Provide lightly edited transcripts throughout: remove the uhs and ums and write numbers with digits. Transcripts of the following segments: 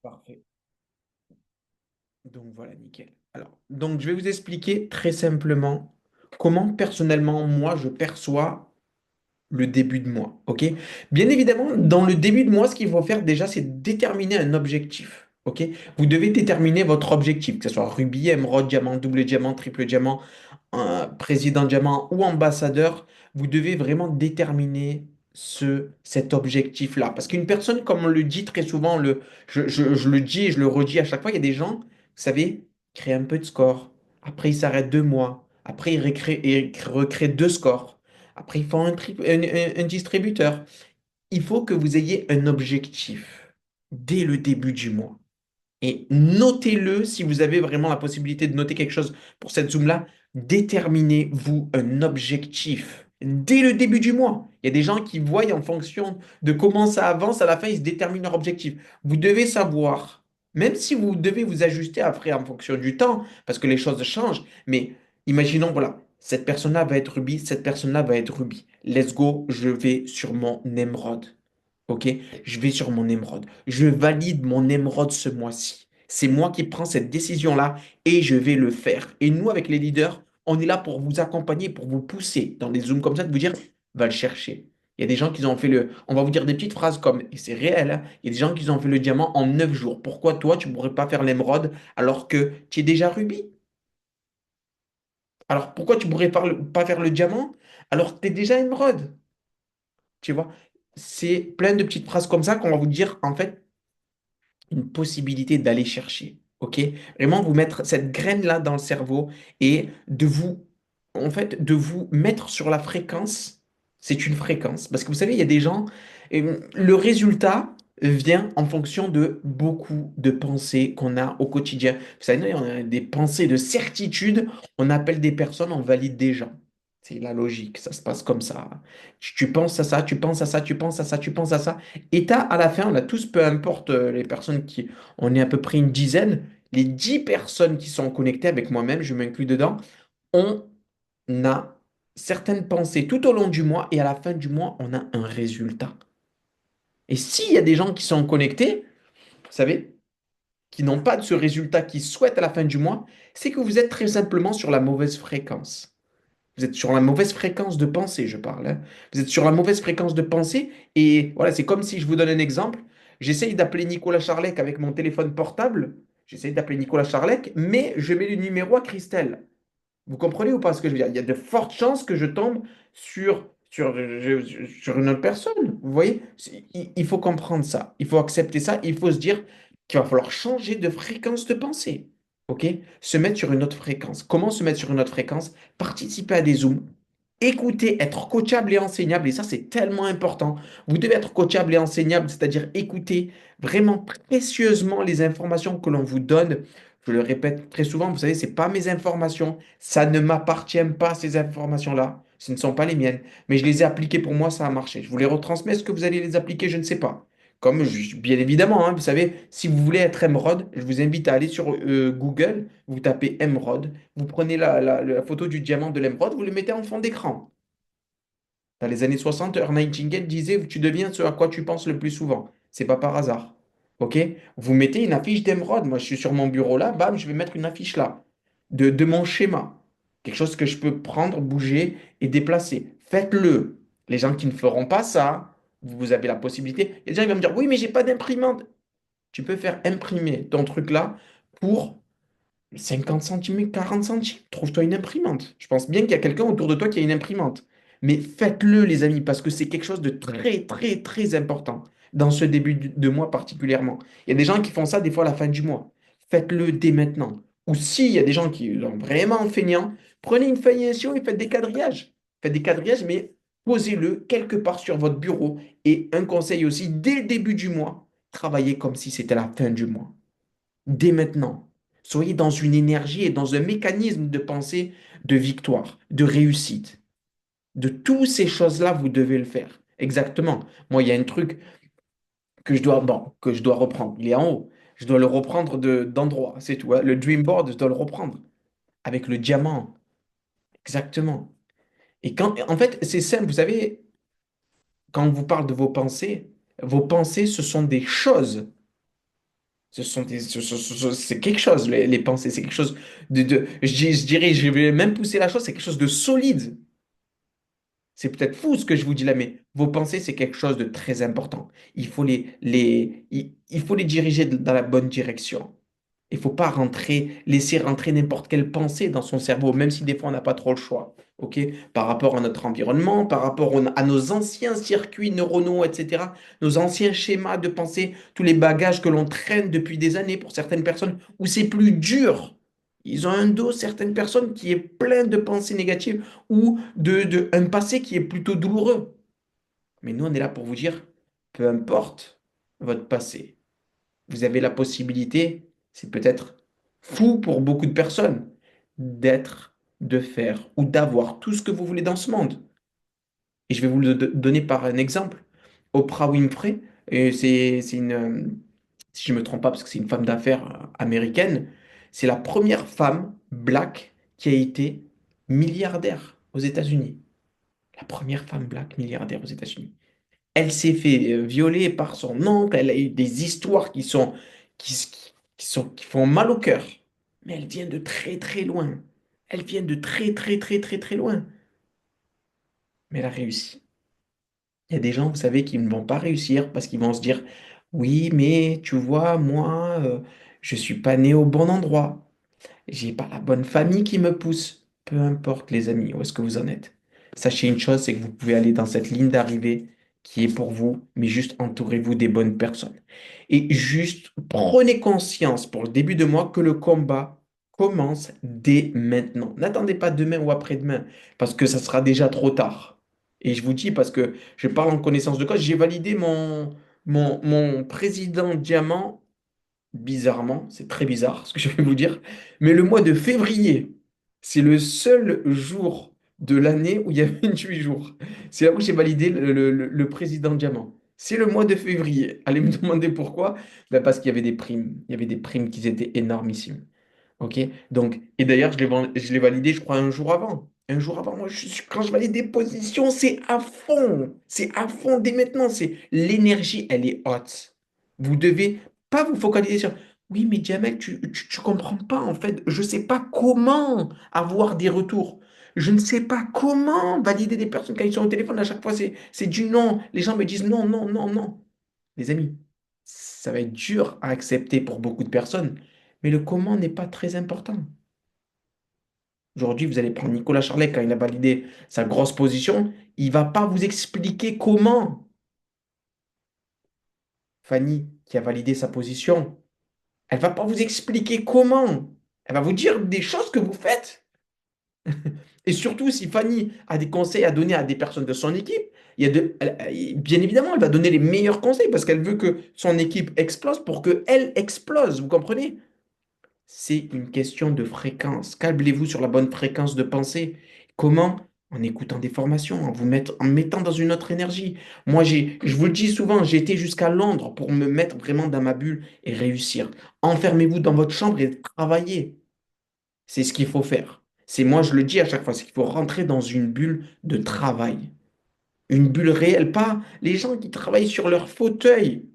Parfait. Donc voilà, nickel. Alors, donc je vais vous expliquer très simplement comment personnellement moi je perçois le début de mois. OK? Bien évidemment, dans le début de mois, ce qu'il faut faire déjà, c'est déterminer un objectif. OK? Vous devez déterminer votre objectif, que ce soit rubis, émeraude, diamant, double diamant, triple diamant, président diamant ou ambassadeur. Vous devez vraiment déterminer cet objectif-là. Parce qu'une personne, comme on le dit très souvent, je le dis et je le redis à chaque fois, il y a des gens, vous savez, qui créent un peu de score. Après, ils s'arrêtent 2 mois. Après, ils recréent deux scores. Après, ils font un distributeur. Il faut que vous ayez un objectif dès le début du mois. Et notez-le si vous avez vraiment la possibilité de noter quelque chose pour cette Zoom-là. Déterminez-vous un objectif dès le début du mois. Il y a des gens qui voient en fonction de comment ça avance, à la fin, ils se déterminent leur objectif. Vous devez savoir, même si vous devez vous ajuster après en fonction du temps, parce que les choses changent, mais imaginons, voilà, cette personne-là va être rubis, cette personne-là va être rubis. Let's go, je vais sur mon émeraude. OK? Je vais sur mon émeraude. Je valide mon émeraude ce mois-ci. C'est moi qui prends cette décision-là et je vais le faire. Et nous, avec les leaders, on est là pour vous accompagner, pour vous pousser dans des zooms comme ça, de vous dire, va le chercher. Il y a des gens qui ont fait le... On va vous dire des petites phrases comme, et c'est réel, hein, il y a des gens qui ont fait le diamant en 9 jours. Pourquoi toi, tu ne pourrais pas faire l'émeraude alors que tu es déjà rubis? Alors pourquoi tu ne pourrais pas faire le diamant alors que tu es déjà émeraude? Tu vois? C'est plein de petites phrases comme ça qu'on va vous dire, en fait, une possibilité d'aller chercher. OK? Vraiment vous mettre cette graine-là dans le cerveau et de vous, en fait, de vous mettre sur la fréquence. C'est une fréquence. Parce que vous savez, il y a des gens, le résultat vient en fonction de beaucoup de pensées qu'on a au quotidien. Vous savez, on a des pensées de certitude. On appelle des personnes, on valide des gens. C'est la logique, ça se passe comme ça. Tu penses à ça, tu penses à ça, tu penses à ça, tu penses à ça. Et t'as, à la fin, on a tous, peu importe les personnes qui, on est à peu près une dizaine, les 10 personnes qui sont connectées avec moi-même, je m'inclus dedans, on a certaines pensées tout au long du mois et à la fin du mois, on a un résultat. Et s'il y a des gens qui sont connectés, vous savez, qui n'ont pas de ce résultat, qui souhaitent à la fin du mois, c'est que vous êtes très simplement sur la mauvaise fréquence. Vous êtes sur la mauvaise fréquence de pensée, je parle, hein. Vous êtes sur la mauvaise fréquence de pensée et voilà, c'est comme si je vous donne un exemple. J'essaye d'appeler Nicolas Charlec avec mon téléphone portable. J'essaye d'appeler Nicolas Charlec, mais je mets le numéro à Christelle. Vous comprenez ou pas ce que je veux dire? Il y a de fortes chances que je tombe sur une autre personne. Vous voyez? Il faut comprendre ça. Il faut accepter ça. Il faut se dire qu'il va falloir changer de fréquence de pensée. OK? Se mettre sur une autre fréquence. Comment se mettre sur une autre fréquence? Participer à des Zooms. Écouter, être coachable et enseignable. Et ça, c'est tellement important. Vous devez être coachable et enseignable, c'est-à-dire écouter vraiment précieusement les informations que l'on vous donne. Je le répète très souvent, vous savez, ce n'est pas mes informations. Ça ne m'appartient pas, ces informations-là. Ce ne sont pas les miennes. Mais je les ai appliquées pour moi, ça a marché. Je vous les retransmets. Est-ce que vous allez les appliquer? Je ne sais pas. Bien évidemment, hein, vous savez, si vous voulez être émeraude, je vous invite à aller sur Google, vous tapez émeraude, vous prenez la photo du diamant de l'émeraude, vous le mettez en fond d'écran. Dans les années 60, Earl Nightingale disait, tu deviens ce à quoi tu penses le plus souvent. C'est pas par hasard. OK? Vous mettez une affiche d'émeraude. Moi, je suis sur mon bureau là, bam, je vais mettre une affiche là, de mon schéma. Quelque chose que je peux prendre, bouger et déplacer. Faites-le. Les gens qui ne feront pas ça, vous avez la possibilité. Il y a des gens qui vont me dire, oui, mais j'ai pas d'imprimante. Tu peux faire imprimer ton truc là pour 50 centimes, 40 centimes. Trouve-toi une imprimante. Je pense bien qu'il y a quelqu'un autour de toi qui a une imprimante. Mais faites-le, les amis, parce que c'est quelque chose de très, très, très important dans ce début de mois particulièrement. Il y a des gens qui font ça des fois à la fin du mois. Faites-le dès maintenant. Ou s'il y a des gens qui sont vraiment feignants, prenez une feuille et un stylo et faites des quadrillages. Faites des quadrillages, mais posez-le quelque part sur votre bureau. Et un conseil aussi, dès le début du mois, travaillez comme si c'était la fin du mois dès maintenant. Soyez dans une énergie et dans un mécanisme de pensée de victoire, de réussite. De toutes ces choses-là, vous devez le faire. Exactement. Moi, il y a un truc que je dois reprendre. Il est en haut. Je dois le reprendre d'endroit, c'est tout, hein. Le dream board, je dois le reprendre avec le diamant. Exactement. Et quand, en fait, c'est simple. Vous savez, quand on vous parle de vos pensées, ce sont des choses. C'est quelque chose, les pensées, c'est quelque chose je dirais, je vais même pousser la chose, c'est quelque chose de solide. C'est peut-être fou ce que je vous dis là, mais vos pensées, c'est quelque chose de très important. Il faut les diriger dans la bonne direction. Il faut pas laisser rentrer n'importe quelle pensée dans son cerveau, même si des fois on n'a pas trop le choix. OK? Par rapport à notre environnement, par rapport à nos anciens circuits neuronaux, etc., nos anciens schémas de pensée, tous les bagages que l'on traîne depuis des années pour certaines personnes, où c'est plus dur. Ils ont un dos, certaines personnes, qui est plein de pensées négatives ou un passé qui est plutôt douloureux. Mais nous, on est là pour vous dire, peu importe votre passé, vous avez la possibilité, c'est peut-être fou pour beaucoup de personnes, de faire ou d'avoir tout ce que vous voulez dans ce monde. Et je vais vous le donner par un exemple. Oprah Winfrey, c'est si je ne me trompe pas, parce que c'est une femme d'affaires américaine, c'est la première femme black qui a été milliardaire aux États-Unis. La première femme black milliardaire aux États-Unis. Elle s'est fait violer par son oncle, elle a eu des histoires qui font mal au cœur. Mais elle vient de très très loin. Elle vient de très très très très très loin. Mais elle a réussi. Il y a des gens, vous savez, qui ne vont pas réussir parce qu'ils vont se dire, oui, mais tu vois, moi, je suis pas né au bon endroit. J'ai pas la bonne famille qui me pousse. Peu importe, les amis, où est-ce que vous en êtes. Sachez une chose, c'est que vous pouvez aller dans cette ligne d'arrivée qui est pour vous, mais juste entourez-vous des bonnes personnes. Et juste prenez conscience pour le début de mois que le combat commence dès maintenant. N'attendez pas demain ou après-demain, parce que ça sera déjà trop tard. Et je vous dis, parce que je parle en connaissance de cause, j'ai validé mon président diamant bizarrement, c'est très bizarre ce que je vais vous dire, mais le mois de février, c'est le seul jour de l'année où il y a 28 jours. C'est là où j'ai validé le président diamant. C'est le mois de février. Allez me demander pourquoi? Ben parce qu'il y avait des primes. Il y avait des primes qui étaient énormissimes. OK? Donc, et d'ailleurs, je l'ai validé, je crois, un jour avant. Un jour avant, moi, quand je valide des positions, c'est à fond. C'est à fond dès maintenant. L'énergie, elle est haute. Vous devez pas vous focaliser sur, oui, mais Jamel, tu comprends pas, en fait. Je sais pas comment avoir des retours. Je ne sais pas comment valider des personnes quand ils sont au téléphone. À chaque fois, c'est du non. Les gens me disent non, non, non, non. Les amis, ça va être dur à accepter pour beaucoup de personnes, mais le comment n'est pas très important. Aujourd'hui, vous allez prendre Nicolas Charlet quand il a validé sa grosse position, il va pas vous expliquer comment. Fanny, qui a validé sa position, elle va pas vous expliquer comment. Elle va vous dire des choses que vous faites. Et surtout, si Fanny a des conseils à donner à des personnes de son équipe, bien évidemment, elle va donner les meilleurs conseils parce qu'elle veut que son équipe explose pour qu'elle explose. Vous comprenez? C'est une question de fréquence. Câblez-vous sur la bonne fréquence de pensée. Comment? En écoutant des formations, en me mettant dans une autre énergie. Moi, je vous le dis souvent, j'ai été jusqu'à Londres pour me mettre vraiment dans ma bulle et réussir. Enfermez-vous dans votre chambre et travaillez. C'est ce qu'il faut faire. Moi, je le dis à chaque fois, c'est qu'il faut rentrer dans une bulle de travail. Une bulle réelle, pas les gens qui travaillent sur leur fauteuil.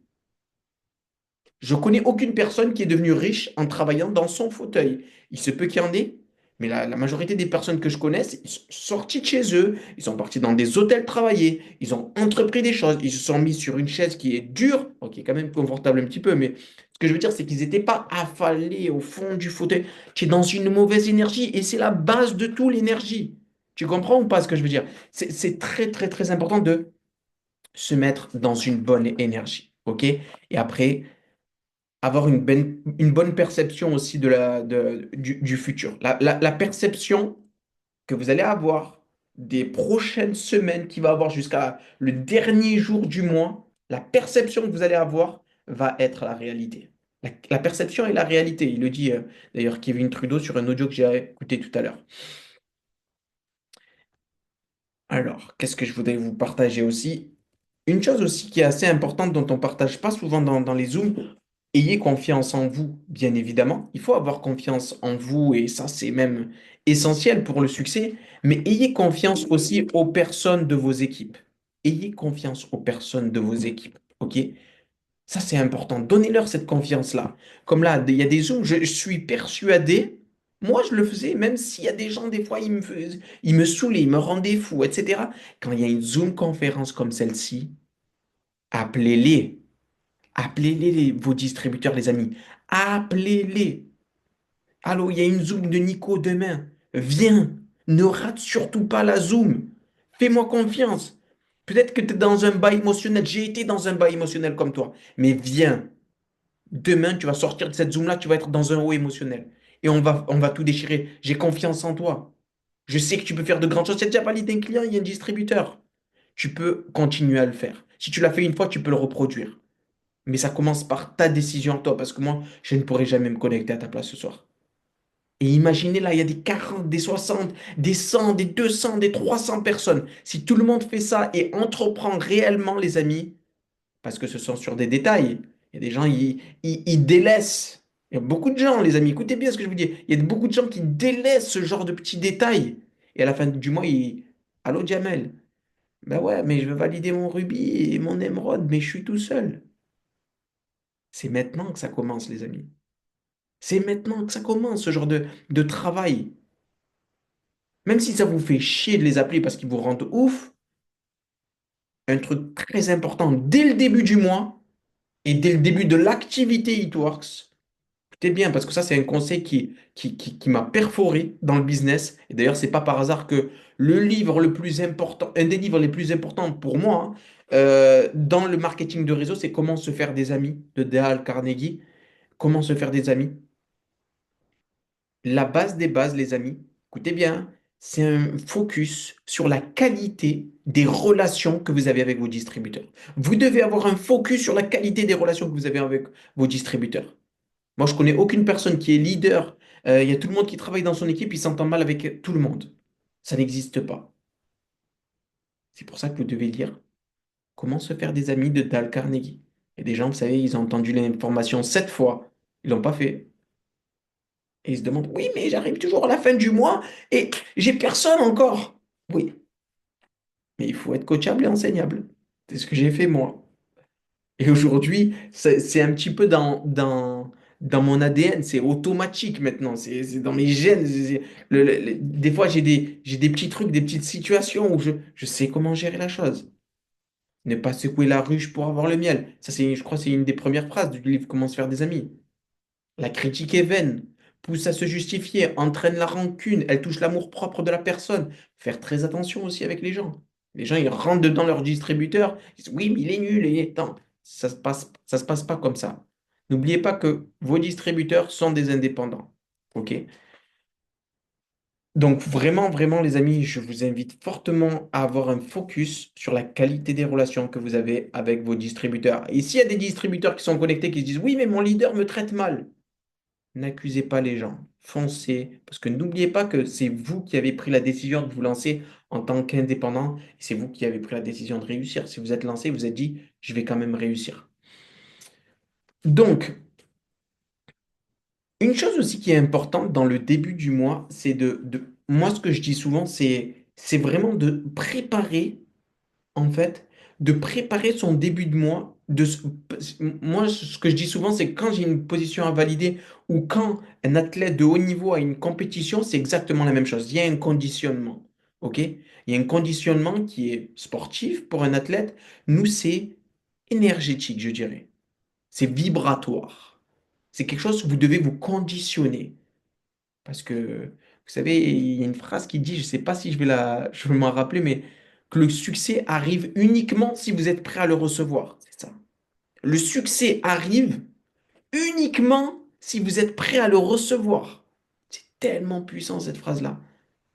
Je connais aucune personne qui est devenue riche en travaillant dans son fauteuil. Il se peut qu'il y en ait, mais la majorité des personnes que je connais, ils sont sortis de chez eux, ils sont partis dans des hôtels travailler, ils ont entrepris des choses, ils se sont mis sur une chaise qui est dure, qui est quand même confortable un petit peu, mais ce que je veux dire, c'est qu'ils n'étaient pas affalés au fond du fauteuil. Tu es dans une mauvaise énergie et c'est la base de tout, l'énergie. Tu comprends ou pas ce que je veux dire? C'est très, très, très important de se mettre dans une bonne énergie. OK? Et après, avoir une bonne perception aussi du futur. La perception que vous allez avoir des prochaines semaines, qui va avoir jusqu'à le dernier jour du mois, la perception que vous allez avoir va être la réalité. La perception est la réalité. Il le dit d'ailleurs Kevin Trudeau sur un audio que j'ai écouté tout à l'heure. Alors, qu'est-ce que je voudrais vous partager aussi? Une chose aussi qui est assez importante dont on ne partage pas souvent dans les Zooms, ayez confiance en vous, bien évidemment. Il faut avoir confiance en vous et ça, c'est même essentiel pour le succès. Mais ayez confiance aussi aux personnes de vos équipes. Ayez confiance aux personnes de vos équipes, OK? Ça, c'est important. Donnez-leur cette confiance-là. Comme là, il y a des Zooms, je suis persuadé, moi, je le faisais, même s'il y a des gens, des fois, ils me saoulaient, ils me rendaient fou, etc. Quand il y a une Zoom conférence comme celle-ci, appelez-les. Appelez-les, vos distributeurs, les amis. Appelez-les. Allô, il y a une Zoom de Nico demain. Viens. Ne rate surtout pas la Zoom. Fais-moi confiance. Peut-être que tu es dans un bas émotionnel. J'ai été dans un bas émotionnel comme toi. Mais viens. Demain, tu vas sortir de cette Zoom-là, tu vas être dans un haut émotionnel. Et on va tout déchirer. J'ai confiance en toi. Je sais que tu peux faire de grandes choses. Tu as déjà validé un client, il y a un distributeur. Tu peux continuer à le faire. Si tu l'as fait une fois, tu peux le reproduire. Mais ça commence par ta décision, toi, parce que moi, je ne pourrai jamais me connecter à ta place ce soir. Et imaginez là, il y a des 40, des 60, des 100, des 200, des 300 personnes. Si tout le monde fait ça et entreprend réellement, les amis, parce que ce sont sur des détails, il y a des gens, ils délaissent. Il y a beaucoup de gens, les amis, écoutez bien ce que je vous dis. Il y a beaucoup de gens qui délaissent ce genre de petits détails. Et à la fin du mois, ils... Allô, Jamel? Ben ouais, mais je veux valider mon rubis et mon émeraude, mais je suis tout seul. C'est maintenant que ça commence, les amis. C'est maintenant que ça commence, ce genre de travail. Même si ça vous fait chier de les appeler parce qu'ils vous rendent ouf, un truc très important dès le début du mois et dès le début de l'activité It Works, écoutez bien, parce que ça, c'est un conseil qui m'a perforé dans le business. Et d'ailleurs, c'est pas par hasard que le livre le plus important, un des livres les plus importants pour moi, dans le marketing de réseau, c'est Comment se faire des amis de Dale Carnegie. Comment se faire des amis. La base des bases, les amis, écoutez bien, c'est un focus sur la qualité des relations que vous avez avec vos distributeurs. Vous devez avoir un focus sur la qualité des relations que vous avez avec vos distributeurs. Moi, je connais aucune personne qui est leader. Il y a tout le monde qui travaille dans son équipe, il s'entend mal avec tout le monde. Ça n'existe pas. C'est pour ça que vous devez lire Comment se faire des amis de Dale Carnegie. Et des gens, vous savez, ils ont entendu l'information 7 fois. Ils l'ont pas fait. Et ils se demandent, oui, mais j'arrive toujours à la fin du mois et j'ai personne encore. Oui, mais il faut être coachable et enseignable. C'est ce que j'ai fait moi. Et aujourd'hui, c'est un petit peu dans mon ADN, c'est automatique maintenant, c'est dans mes gènes. Des fois, j'ai des petits trucs, des petites situations où je sais comment gérer la chose. Ne pas secouer la ruche pour avoir le miel. Ça, c'est, je crois, que c'est une des premières phrases du livre Comment se faire des amis. La critique est vaine, pousse à se justifier, entraîne la rancune, elle touche l'amour-propre de la personne. Faire très attention aussi avec les gens. Les gens, ils rentrent dedans leur distributeur, ils disent oui, mais il est nul, il est temps. Ça se passe pas comme ça. N'oubliez pas que vos distributeurs sont des indépendants. OK? Donc vraiment, vraiment, les amis, je vous invite fortement à avoir un focus sur la qualité des relations que vous avez avec vos distributeurs. Et s'il y a des distributeurs qui sont connectés, qui se disent oui, mais mon leader me traite mal. N'accusez pas les gens, foncez, parce que n'oubliez pas que c'est vous qui avez pris la décision de vous lancer en tant qu'indépendant, et c'est vous qui avez pris la décision de réussir. Si vous êtes lancé, vous êtes dit, je vais quand même réussir. Donc, une chose aussi qui est importante dans le début du mois, c'est moi ce que je dis souvent, c'est vraiment de préparer en fait, de préparer son début de mois. Moi, ce que je dis souvent, c'est que quand j'ai une position à valider ou quand un athlète de haut niveau a une compétition, c'est exactement la même chose. Il y a un conditionnement. OK? Il y a un conditionnement qui est sportif pour un athlète. Nous, c'est énergétique, je dirais. C'est vibratoire. C'est quelque chose que vous devez vous conditionner. Parce que, vous savez, il y a une phrase qui dit, je ne sais pas si je vais m'en rappeler, mais que le succès arrive uniquement si vous êtes prêt à le recevoir. C'est ça. Le succès arrive uniquement si vous êtes prêt à le recevoir. C'est tellement puissant cette phrase-là.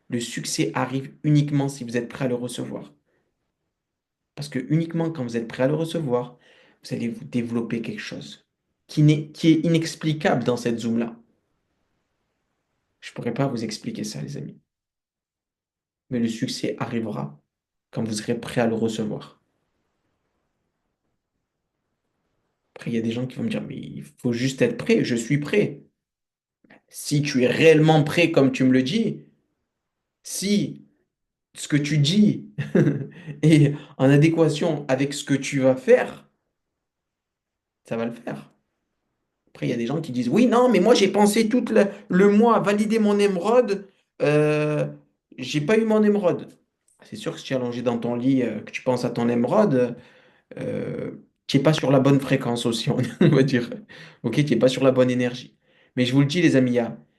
Le succès arrive uniquement si vous êtes prêt à le recevoir. Parce que uniquement quand vous êtes prêt à le recevoir, vous allez vous développer quelque chose qui est inexplicable dans cette Zoom-là. Je ne pourrais pas vous expliquer ça, les amis. Mais le succès arrivera quand vous serez prêt à le recevoir. Après, il y a des gens qui vont me dire, mais il faut juste être prêt, je suis prêt. Si tu es réellement prêt comme tu me le dis, si ce que tu dis est en adéquation avec ce que tu vas faire, Ça va le faire. Après, il y a des gens qui disent, oui, non, mais moi, j'ai pensé tout le mois à valider mon émeraude. Euh, j'ai pas eu mon émeraude. C'est sûr que si tu es allongé dans ton lit, que tu penses à ton émeraude, euh, tu n'es pas sur la bonne fréquence aussi, on va dire. Ok, tu n'es pas sur la bonne énergie. Mais je vous le dis, les amis,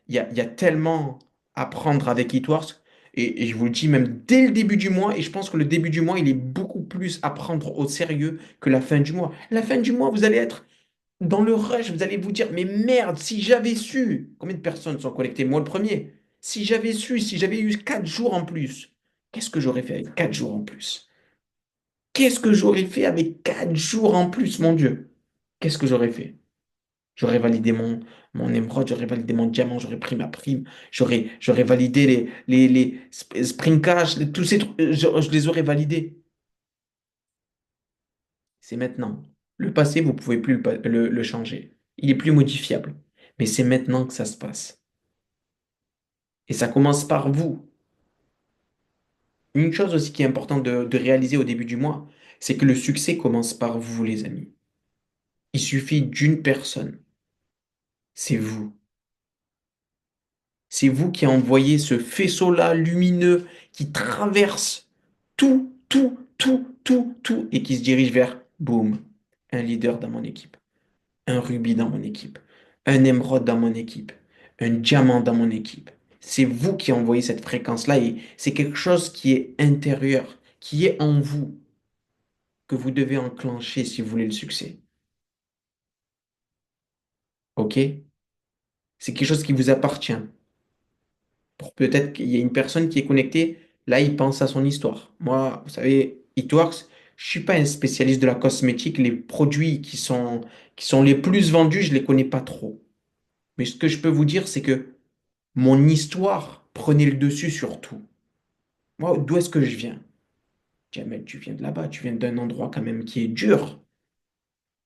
il y a tellement à prendre avec Eatworks. Et je vous le dis même dès le début du mois, et je pense que le début du mois, il est beaucoup plus à prendre au sérieux que la fin du mois. La fin du mois, vous allez être dans le rush, vous allez vous dire, mais merde, si j'avais su, combien de personnes sont connectées? Moi le premier. Si j'avais su, si j'avais eu 4 jours en plus, qu'est-ce que j'aurais fait avec 4 jours en plus? Qu'est-ce que j'aurais fait avec 4 jours en plus, mon Dieu? Qu'est-ce que j'aurais fait? J'aurais validé mon émeraude, j'aurais validé mon diamant, j'aurais pris ma prime, j'aurais validé les spring cash, tous ces trucs, je les aurais validés. C'est maintenant. Le passé, vous ne pouvez plus le changer. Il est plus modifiable. Mais c'est maintenant que ça se passe. Et ça commence par vous. Une chose aussi qui est importante de réaliser au début du mois, c'est que le succès commence par vous, les amis. Il suffit d'une personne. C'est vous. C'est vous qui envoyez ce faisceau-là lumineux qui traverse tout, tout, tout, tout, tout et qui se dirige vers, boum, un leader dans mon équipe, un rubis dans mon équipe, un émeraude dans mon équipe, un diamant dans mon équipe. C'est vous qui envoyez cette fréquence-là et c'est quelque chose qui est intérieur, qui est en vous, que vous devez enclencher si vous voulez le succès. OK? C'est quelque chose qui vous appartient. Pour peut-être qu'il y a une personne qui est connectée, là, il pense à son histoire. Moi, vous savez, It Works, je suis pas un spécialiste de la cosmétique. Les produits qui sont les plus vendus, je les connais pas trop. Mais ce que je peux vous dire, c'est que mon histoire prenait le dessus sur tout. Moi, d'où est-ce que je viens? Jamel, tu viens de là-bas, tu viens d'un endroit quand même qui est dur.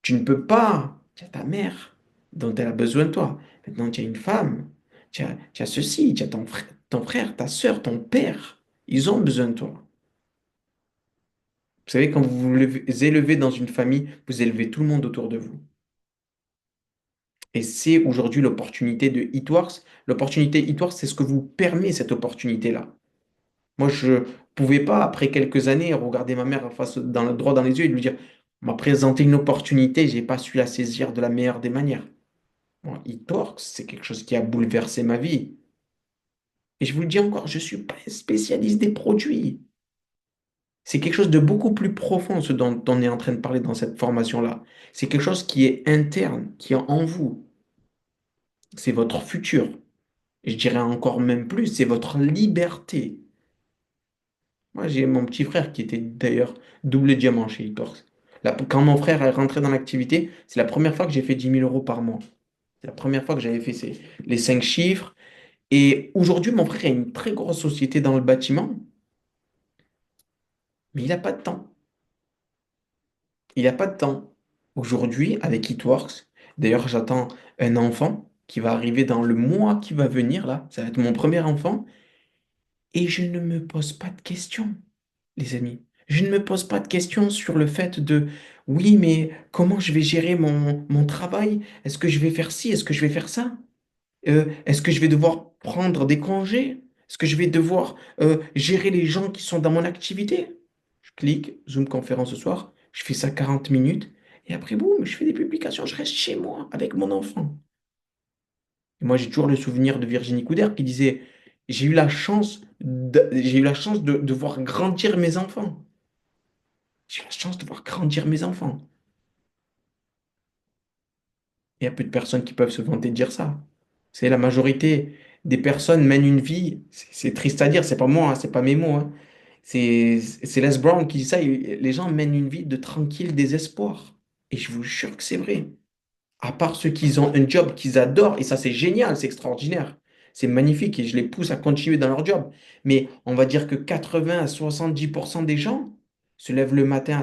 Tu ne peux pas. Tu as ta mère dont elle a besoin de toi. Maintenant, tu as une femme. Tu as ceci, tu as ton frère, ta soeur, ton père. Ils ont besoin de toi. Vous savez, quand vous vous élevez dans une famille, vous élevez tout le monde autour de vous. Et c'est aujourd'hui l'opportunité de Hitworks. L'opportunité Hitworks, c'est ce que vous permet, cette opportunité-là. Moi, je ne pouvais pas, après quelques années, regarder ma mère droit dans les yeux et lui dire, on m'a présenté une opportunité, je n'ai pas su la saisir de la meilleure des manières. Moi, Hitworks, c'est quelque chose qui a bouleversé ma vie. Et je vous le dis encore, je ne suis pas un spécialiste des produits. C'est quelque chose de beaucoup plus profond, ce dont on est en train de parler dans cette formation-là. C'est quelque chose qui est interne, qui est en vous. C'est votre futur. Et je dirais encore même plus, c'est votre liberté. Moi, j'ai mon petit frère qui était d'ailleurs double diamant chez Etorx. Quand mon frère est rentré dans l'activité, c'est la première fois que j'ai fait 10 000 € par mois. C'est la première fois que j'avais fait les 5 chiffres. Et aujourd'hui, mon frère a une très grosse société dans le bâtiment, mais il n'a pas de temps. Il n'a pas de temps. Aujourd'hui, avec It Works, d'ailleurs, j'attends un enfant qui va arriver dans le mois qui va venir, là. Ça va être mon premier enfant. Et je ne me pose pas de questions, les amis. Je ne me pose pas de questions sur le fait de, oui, mais comment je vais gérer mon travail? Est-ce que je vais faire ci? Est-ce que je vais faire ça? Est-ce que je vais devoir prendre des congés? Est-ce que je vais devoir gérer les gens qui sont dans mon activité? Je clique, Zoom conférence ce soir, je fais ça 40 minutes, et après, boum, je fais des publications, je reste chez moi avec mon enfant. Et moi, j'ai toujours le souvenir de Virginie Couder qui disait, j'ai eu la chance de voir grandir mes enfants. J'ai eu la chance de voir grandir mes enfants. Il y a peu de personnes qui peuvent se vanter de dire ça. C'est la majorité des personnes mènent une vie, c'est triste à dire, c'est pas moi, hein, c'est pas mes mots, hein. C'est Les Brown qui dit ça, les gens mènent une vie de tranquille désespoir. Et je vous jure que c'est vrai. À part ceux qui ont un job qu'ils adorent, et ça c'est génial, c'est extraordinaire, c'est magnifique et je les pousse à continuer dans leur job. Mais on va dire que 80 à 70% des gens se lèvent le matin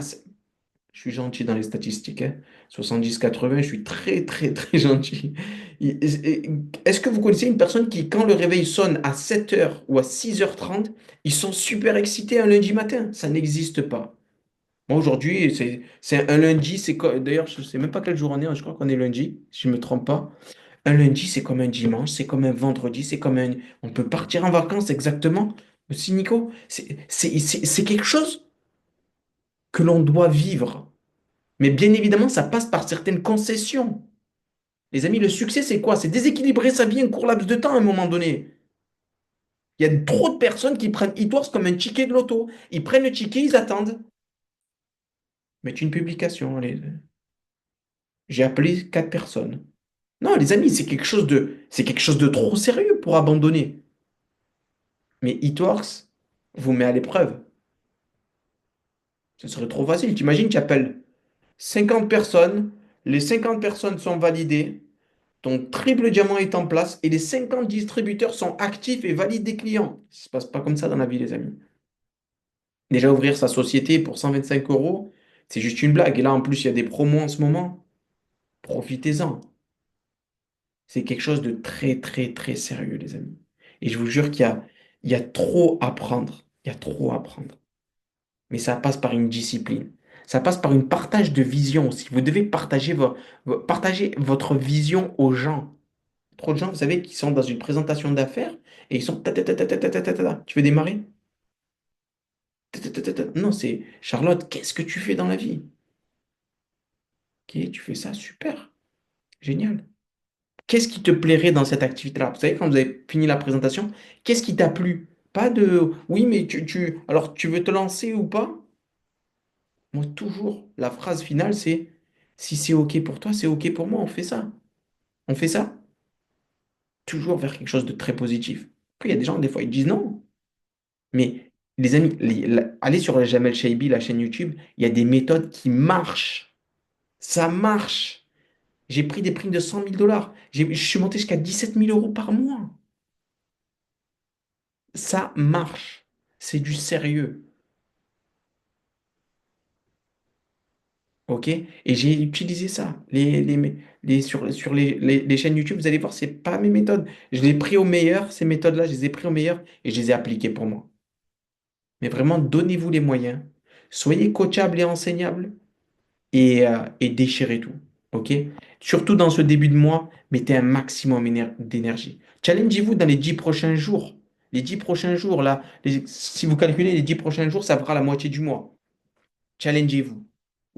je suis gentil dans les statistiques, hein. 70-80, je suis très, très, très gentil. Est-ce que vous connaissez une personne qui, quand le réveil sonne à 7 heures ou à 6h30, ils sont super excités un lundi matin? Ça n'existe pas. Moi, aujourd'hui, c'est un lundi, d'ailleurs, je ne sais même pas quel jour on est, hein, je crois qu'on est lundi, si je ne me trompe pas. Un lundi, c'est comme un dimanche, c'est comme un vendredi, c'est comme un... On peut partir en vacances exactement. Aussi, Nico, c'est quelque chose que l'on doit vivre. Mais bien évidemment, ça passe par certaines concessions. Les amis, le succès, c'est quoi? C'est déséquilibrer sa vie un court laps de temps à un moment donné. Il y a trop de personnes qui prennent e comme un ticket de loto. Ils prennent le ticket, ils attendent. Mettre une publication, allez. J'ai appelé 4 personnes. Non, les amis, c'est quelque chose de trop sérieux pour abandonner. Mais Eatworks vous met à l'épreuve. Ce serait trop facile. T'imagines, tu appelles 50 personnes, les 50 personnes sont validées, ton triple diamant est en place et les 50 distributeurs sont actifs et valident des clients. Ça se passe pas comme ça dans la vie, les amis. Déjà, ouvrir sa société pour 125 euros, c'est juste une blague. Et là, en plus, il y a des promos en ce moment. Profitez-en. C'est quelque chose de très, très, très sérieux, les amis. Et je vous jure il y a trop à prendre. Il y a trop à prendre. Mais ça passe par une discipline. Ça passe par une partage de vision aussi. Vous devez partager votre vision aux gens. Trop de gens, vous savez, qui sont dans une présentation d'affaires et ils sont... ta, ta, ta, ta, ta, ta, ta, ta, ta. Tu veux démarrer? Ta, ta, ta, ta, ta. Non, c'est Charlotte, qu'est-ce que tu fais dans la vie? Ok, tu fais ça, super, génial. Qu'est-ce qui te plairait dans cette activité-là? Vous savez, quand vous avez fini la présentation, qu'est-ce qui t'a plu? Pas de oui, mais alors tu veux te lancer ou pas? Moi, toujours, la phrase finale, c'est si c'est OK pour toi, c'est OK pour moi, on fait ça. On fait ça. Toujours vers quelque chose de très positif. Après, il y a des gens, des fois, ils disent non. Mais les amis, allez sur Jamel Shaibi, la chaîne YouTube, il y a des méthodes qui marchent. Ça marche. J'ai pris des primes de 100 000 $. Je suis monté jusqu'à 17 000 € par mois. Ça marche. C'est du sérieux. OK? Et j'ai utilisé ça. Sur les chaînes YouTube, vous allez voir, c'est pas mes méthodes. Je les ai pris au meilleur, ces méthodes-là, je les ai pris au meilleur et je les ai appliquées pour moi. Mais vraiment, donnez-vous les moyens. Soyez coachable et enseignable et déchirez tout. OK? Surtout dans ce début de mois, mettez un maximum d'énergie. Challengez-vous dans les 10 prochains jours. Les 10 prochains jours, là, si vous calculez les 10 prochains jours, ça fera la moitié du mois. Challengez-vous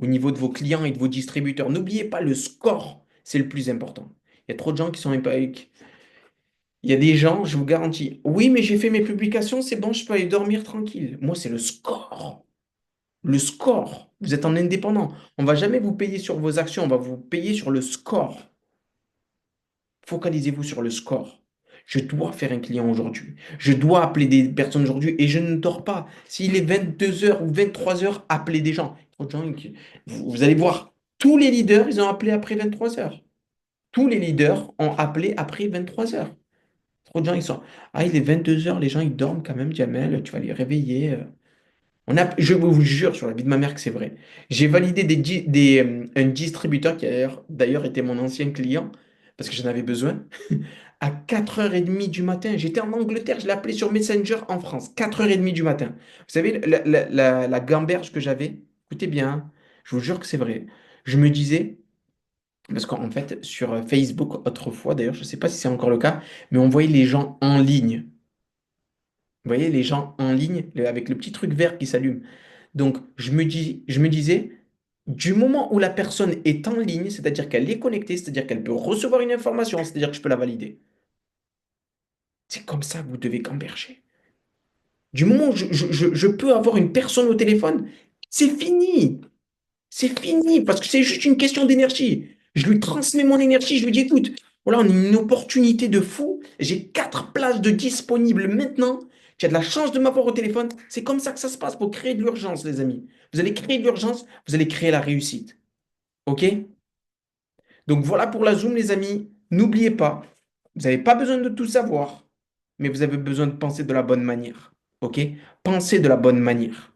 au niveau de vos clients et de vos distributeurs. N'oubliez pas le score, c'est le plus important. Il y a trop de gens qui sont épaïques. Il y a des gens, je vous garantis, oui, mais j'ai fait mes publications, c'est bon, je peux aller dormir tranquille. Moi, c'est le score. Le score. Vous êtes en indépendant. On ne va jamais vous payer sur vos actions, on va vous payer sur le score. Focalisez-vous sur le score. Je dois faire un client aujourd'hui. Je dois appeler des personnes aujourd'hui et je ne dors pas. S'il est 22 heures ou 23 heures, appelez des gens. Trop de gens vous allez voir, tous les leaders, ils ont appelé après 23 heures. Tous les leaders ont appelé après 23 heures. Trop de gens, ils sont... Ah, il est 22 heures, les gens, ils dorment quand même, Jamel, tu vas les réveiller. Je vous jure sur la vie de ma mère que c'est vrai. J'ai validé un distributeur qui a d'ailleurs été mon ancien client parce que j'en avais besoin à 4h30 du matin. J'étais en Angleterre, je l'ai appelé sur Messenger en France, 4h30 du matin. Vous savez, la gamberge que j'avais, écoutez bien, hein, je vous jure que c'est vrai. Je me disais, parce qu'en fait, sur Facebook, autrefois, d'ailleurs, je ne sais pas si c'est encore le cas, mais on voyait les gens en ligne. Vous voyez, les gens en ligne, avec le petit truc vert qui s'allume. Donc, je me disais, du moment où la personne est en ligne, c'est-à-dire qu'elle est connectée, c'est-à-dire qu'elle peut recevoir une information, c'est-à-dire que je peux la valider. C'est comme ça que vous devez gamberger. Du moment où je peux avoir une personne au téléphone, c'est fini. C'est fini parce que c'est juste une question d'énergie. Je lui transmets mon énergie, je lui dis, écoute, voilà, on a une opportunité de fou. J'ai 4 places de disponibles maintenant. Tu as de la chance de m'avoir au téléphone. C'est comme ça que ça se passe pour créer de l'urgence, les amis. Vous allez créer de l'urgence, vous allez créer la réussite. OK? Donc voilà pour la Zoom, les amis. N'oubliez pas, vous n'avez pas besoin de tout savoir, mais vous avez besoin de penser de la bonne manière. OK? Pensez de la bonne manière.